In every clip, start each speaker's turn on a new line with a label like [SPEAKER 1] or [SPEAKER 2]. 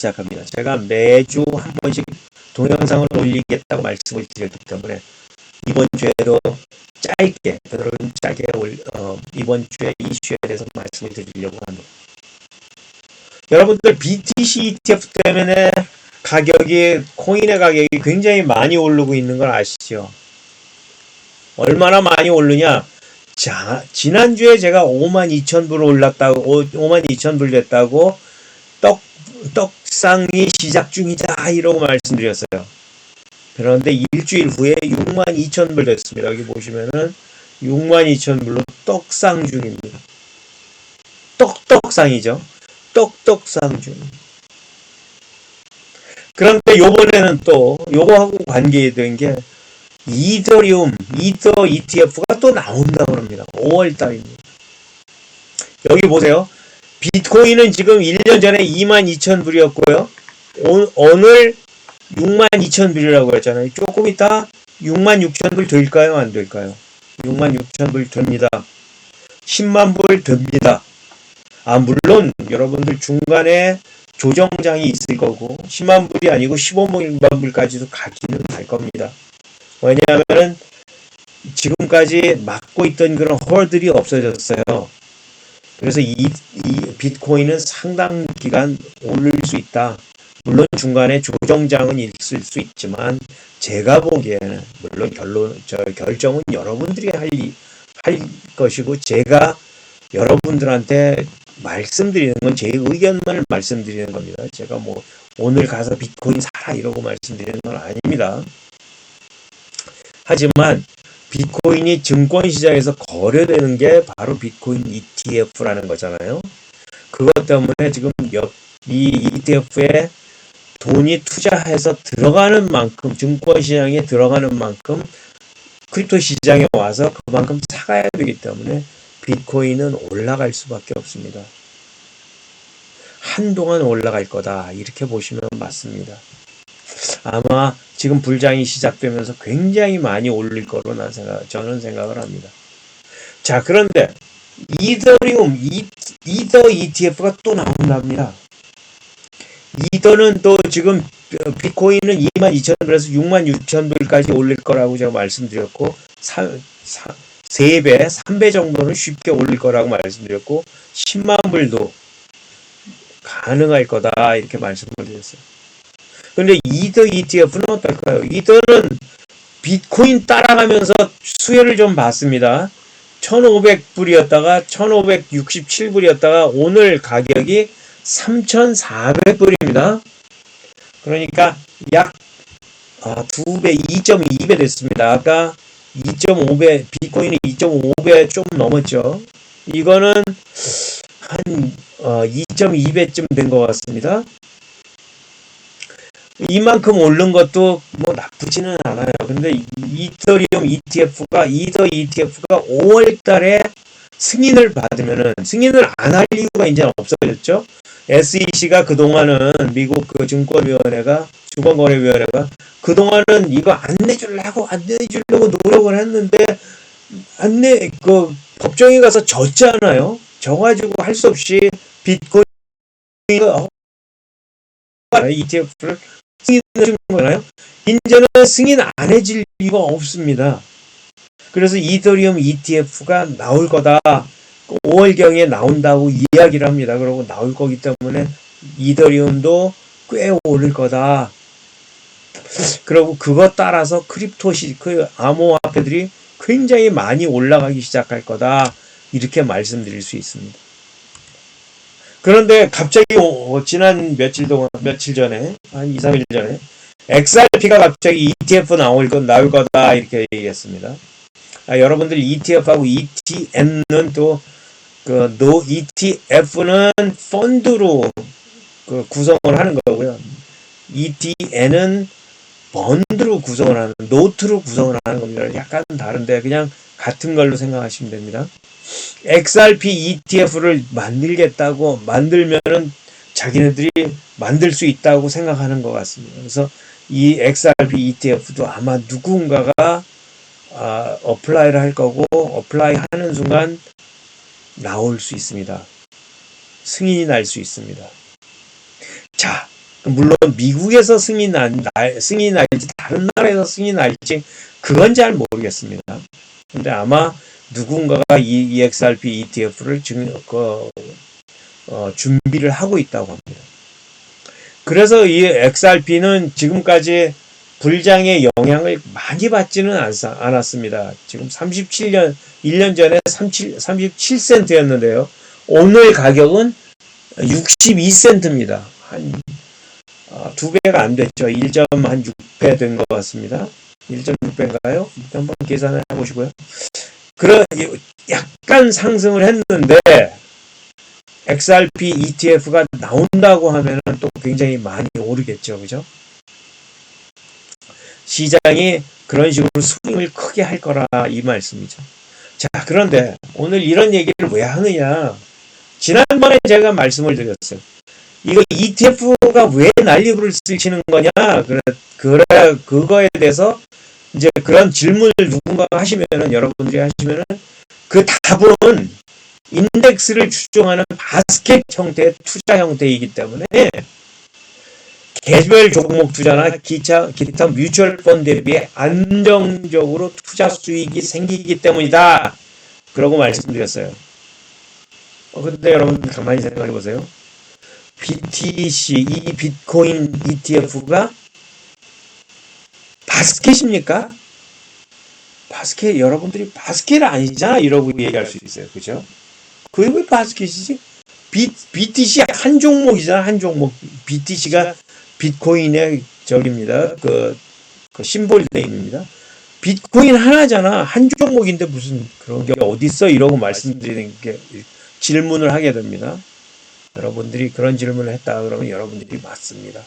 [SPEAKER 1] 시작합니다. 제가 매주 한 번씩 동영상을 올리겠다고 말씀을 드렸기 때문에 이번 주에도 짧게 이번 주에 이슈에 대해서 말씀을 드리려고 합니다. 여러분들 BTC ETF 때문에 코인의 가격이 굉장히 많이 오르고 있는 걸 아시죠? 얼마나 많이 오르냐? 자, 지난주에 제가 52,000불 올랐다고, 52,000불 됐다고, 떡상이 시작 중이다, 이러고 말씀드렸어요. 그런데 일주일 후에 62,000불 됐습니다. 여기 보시면은 62,000불로 떡상 중입니다. 떡상이죠. 떡상 중. 그런데 요번에는 또 요거하고 관계된 게 이더 ETF가 또 나온다고 합니다. 5월달입니다. 여기 보세요. 비트코인은 지금 1년 전에 22,000불이었고요. 오늘 62,000불이라고 했잖아요. 조금 이따 66,000불 될까요? 안 될까요? 66,000불 됩니다. 10만 불 됩니다. 물론 여러분들 중간에 조정장이 있을 거고 10만 불이 아니고 15만 불까지도 가기는 갈 겁니다. 왜냐하면 지금까지 막고 있던 그런 홀들이 없어졌어요. 그래서 이 비트코인은 상당 기간 오를 수 있다. 물론 중간에 조정장은 있을 수 있지만 제가 보기에는 물론 결정은 여러분들이 할 것이고 제가 여러분들한테 말씀드리는 건 제 의견만을 말씀드리는 겁니다. 제가 뭐 오늘 가서 비트코인 사라 이러고 말씀드리는 건 아닙니다. 하지만 비트코인이 증권시장에서 거래되는 게 바로 비트코인 ETF라는 거잖아요. 그것 때문에 지금 이 ETF에 돈이 투자해서 들어가는 만큼 증권시장에 들어가는 만큼 크립토 시장에 와서 그만큼 사가야 되기 때문에 비트코인은 올라갈 수밖에 없습니다. 한동안 올라갈 거다 이렇게 보시면 맞습니다. 아마 지금 불장이 시작되면서 굉장히 많이 올릴 거로 저는 생각을 합니다. 자, 그런데 이더 ETF가 또 나온답니다. 이더는 또 지금 비트코인은 22,000불에서 66,000불까지 올릴 거라고 제가 말씀드렸고 3배, 3배 정도는 쉽게 올릴 거라고 말씀드렸고 10만 불도 가능할 거다 이렇게 말씀을 드렸어요. 근데 이더 ETF는 어떨까요? 이더는 비트코인 따라가면서 수혜를 좀 받습니다. 1,500불이었다가 1,567불이었다가 오늘 가격이 3,400불입니다. 그러니까 약 2배, 2.2배 됐습니다. 아까 2.5배, 비트코인이 2.5배 좀 넘었죠. 이거는 한 2.2배쯤 된 것 같습니다. 이만큼 오른 것도 뭐 나쁘지는 않아요. 근데 이더 ETF가 5월 달에 승인을 받으면은 승인을 안 할 이유가 이제 없어졌죠. SEC가 그동안은 미국 그 증권거래위원회가 그동안은 이거 안 내주려고 노력을 했는데 법정에 가서 졌잖아요. 져가지고 할 수 없이 비트코인 ETF를 승인해준 거잖아요. 이제는 승인 안 해질 이유가 없습니다. 그래서 이더리움 ETF가 나올 거다. 5월경에 나온다고 이야기를 합니다. 그러고 나올 거기 때문에 이더리움도 꽤 오를 거다. 그리고 그것 따라서 암호화폐들이 굉장히 많이 올라가기 시작할 거다. 이렇게 말씀드릴 수 있습니다. 그런데 갑자기 지난 며칠 전에 한 2, 3일 전에 XRP가 갑자기 ETF 나올 거다 이렇게 얘기했습니다. 여러분들 ETF하고 ETN은 또 ETF는 펀드로 구성을 하는 거고요. ETN은 번드로 구성을 하는, 노트로 구성을 하는 겁니다. 약간 다른데 그냥 같은 걸로 생각하시면 됩니다. XRP ETF를 만들면은 자기네들이 만들 수 있다고 생각하는 것 같습니다. 그래서 이 XRP ETF도 아마 누군가가 어플라이를 할 거고 어플라이 하는 순간 나올 수 있습니다. 승인이 날 수 있습니다. 자, 물론 미국에서 승인이 날지 다른 나라에서 승인이 날지 그건 잘 모르겠습니다. 근데 아마 누군가가 이 EXRP ETF를 준비를 하고 있다고 합니다. 그래서 이 XRP는 지금까지 불장의 영향을 많이 받지는 않았습니다. 지금 37년, 1년 전에 37센트였는데요. 오늘 가격은 62센트입니다. 한 2배가 안 됐죠. 1.6배 된 것 같습니다. 1.6배인가요? 한번 계산해 보시고요. 약간 상승을 했는데 XRP ETF가 나온다고 하면 또 굉장히 많이 오르겠죠. 그죠? 시장이 그런 식으로 스윙을 크게 할 거라 이 말씀이죠. 자, 그런데 오늘 이런 얘기를 왜 하느냐? 지난번에 제가 말씀을 드렸어요. 이거 ETF가 왜 난리를 치는 거냐? 그거에 대해서 이제 그런 질문을 누군가가 하시면은, 여러분들이 하시면은, 그 답은 인덱스를 추종하는 바스켓 형태의 투자 형태이기 때문에 개별 종목 투자나 기타 뮤추얼 펀드에 비해 안정적으로 투자 수익이 생기기 때문이다. 그러고 말씀드렸어요. 근데 여러분들 가만히 생각해 보세요. BTC, 이 비트코인 ETF가 바스켓입니까? 바스켓, 여러분들이 바스켓 아니잖아. 이러고 얘기할 수 있어요. 그죠? 그게 왜 바스켓이지? BTC 한 종목이잖아. 한 종목. BTC가 비트코인의 저기입니다. 그 심볼 네임입니다. 비트코인 하나잖아. 한 종목인데 무슨 그런 게 어딨어? 이러고 말씀드리는 게 질문을 하게 됩니다. 여러분들이 그런 질문을 했다 그러면 여러분들이 맞습니다.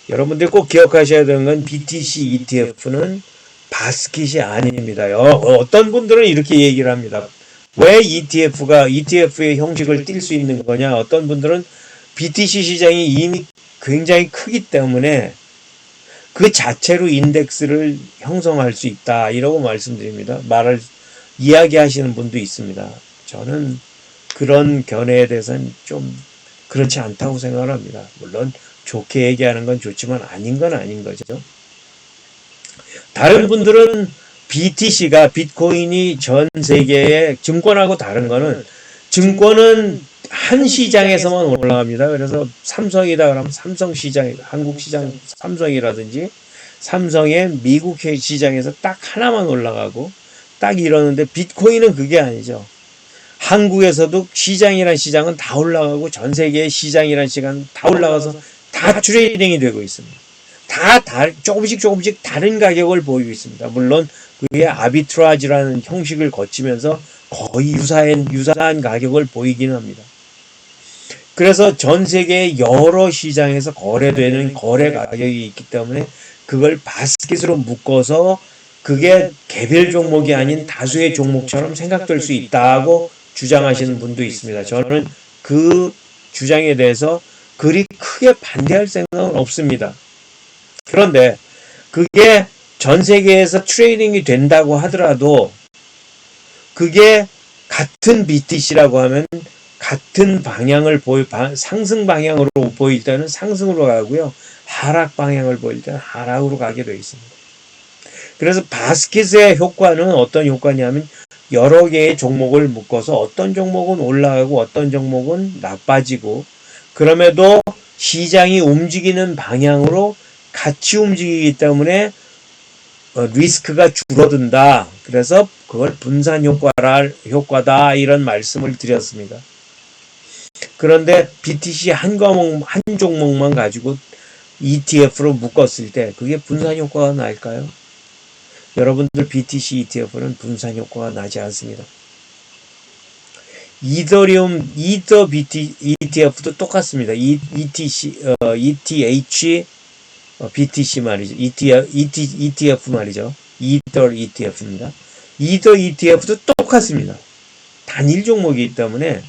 [SPEAKER 1] 여러분들이 꼭 기억하셔야 되는 건 BTC ETF는 바스켓이 아닙니다. 어떤 분들은 이렇게 얘기를 합니다. 왜 ETF의 형식을 띌 수 있는 거냐? 어떤 분들은 BTC 시장이 이미 굉장히 크기 때문에 그 자체로 인덱스를 형성할 수 있다. 이러고 말씀드립니다. 이야기하시는 분도 있습니다. 저는 그런 견해에 대해서는 좀 그렇지 않다고 생각을 합니다. 물론 좋게 얘기하는 건 좋지만 아닌 건 아닌 거죠. 다른 분들은 BTC가 비트코인이 전 세계의 증권하고 다른 거는 증권은 한 시장에서만 올라갑니다. 그래서 삼성이다 그러면 삼성 시장, 한국 시장 삼성이라든지 삼성의 미국 시장에서 딱 하나만 올라가고 딱 이러는데 비트코인은 그게 아니죠. 한국에서도 시장이란 시장은 다 올라가고 전 세계의 시장이란 시장은 다 올라가서 다 트레이딩이 되고 있습니다. 조금씩 다른 가격을 보이고 있습니다. 물론 그게 아비트라지라는 형식을 거치면서 거의 유사한 가격을 보이긴 합니다. 그래서 전 세계의 여러 시장에서 거래되는 거래 가격이 있기 때문에 그걸 바스켓으로 묶어서 그게 개별 종목이 아닌 다수의 종목처럼 생각될 수 있다고 주장하시는 분도 있습니다. 저는 그 주장에 대해서 그리 크게 반대할 생각은 없습니다. 그런데 그게 전 세계에서 트레이딩이 된다고 하더라도 그게 같은 BTC라고 하면 같은 방향을 상승 방향으로 보일 때는 상승으로 가고요. 하락 방향을 보일 때는 하락으로 가게 되어 있습니다. 그래서 바스켓의 효과는 어떤 효과냐면 여러 개의 종목을 묶어서 어떤 종목은 올라가고 어떤 종목은 나빠지고 그럼에도 시장이 움직이는 방향으로 같이 움직이기 때문에 리스크가 줄어든다. 그래서 그걸 분산 효과다 이런 말씀을 드렸습니다. 그런데 BTC 한 종목만 가지고 ETF로 묶었을 때 그게 분산 효과가 날까요? 여러분들 BTC ETF는 분산 효과가 나지 않습니다. 이더 ETF도 똑같습니다. ETH BTC 말이죠. ETF 말이죠. 이더 ETF입니다. 이더 ETF도 똑같습니다. 단일 종목이기 때문에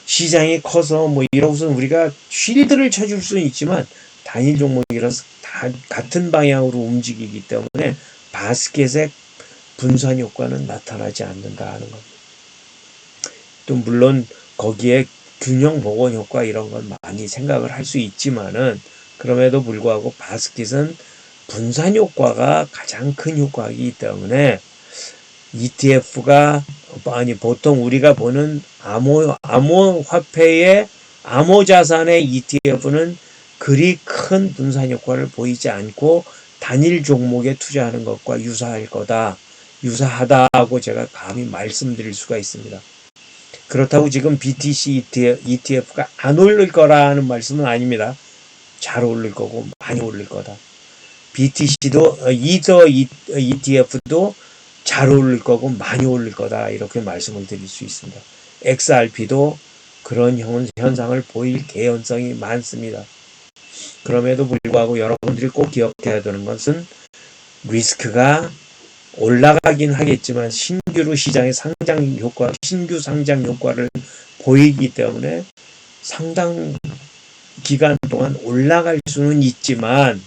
[SPEAKER 1] 시장이 커서 이러고서 우리가 쉴드를 쳐줄 수는 있지만 단일 종목이라서 다 같은 방향으로 움직이기 때문에 바스켓의 분산 효과는 나타나지 않는다 하는 겁니다. 또 물론 거기에 균형 복원 효과 이런 건 많이 생각을 할 수 있지만은 그럼에도 불구하고 바스킷은 분산 효과가 가장 큰 효과이기 때문에 ETF가 보통 우리가 보는 암호 화폐의 암호 자산의 ETF는 그리 큰 분산 효과를 보이지 않고 단일 종목에 투자하는 것과 유사하다고 제가 감히 말씀드릴 수가 있습니다. 그렇다고 지금 BTC ETF가 안 오를 거라는 말씀은 아닙니다. 잘 오를 거고 많이 오를 거다. BTC도 이더 ETF도 잘 오를 거고 많이 오를 거다 이렇게 말씀을 드릴 수 있습니다. XRP도 그런 현상을 보일 개연성이 많습니다. 그럼에도 불구하고 여러분들이 꼭 기억해야 되는 것은 리스크가 올라가긴 하겠지만 신규로 시장의 신규 상장 효과를 보이기 때문에 상당 기간 동안 올라갈 수는 있지만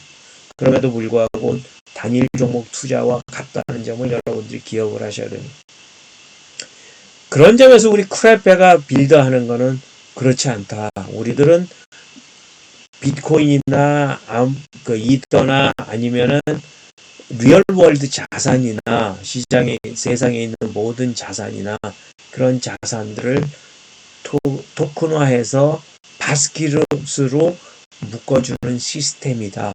[SPEAKER 1] 그럼에도 불구하고 단일 종목 투자와 같다는 점을 여러분들이 기억을 하셔야 됩니다. 그런 점에서 우리 크레페가 빌드하는 거는 그렇지 않다. 우리들은 비트코인이나 이더나 아니면은 리얼월드 자산이나 세상에 있는 모든 자산이나 그런 자산들을 토큰화해서 바스킷으로 묶어주는 시스템이다.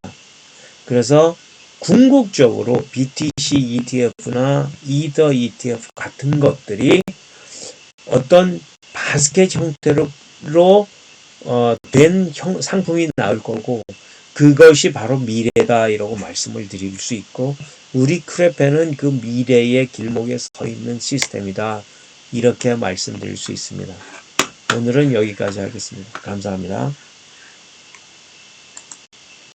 [SPEAKER 1] 그래서 궁극적으로 BTC ETF나 이더 ETF 같은 것들이 어떤 바스켓 형태로 된 상품이 나올 거고 그것이 바로 미래다 이라고 말씀을 드릴 수 있고 우리 크레페는 그 미래의 길목에 서 있는 시스템이다 이렇게 말씀드릴 수 있습니다. 오늘은 여기까지 하겠습니다. 감사합니다.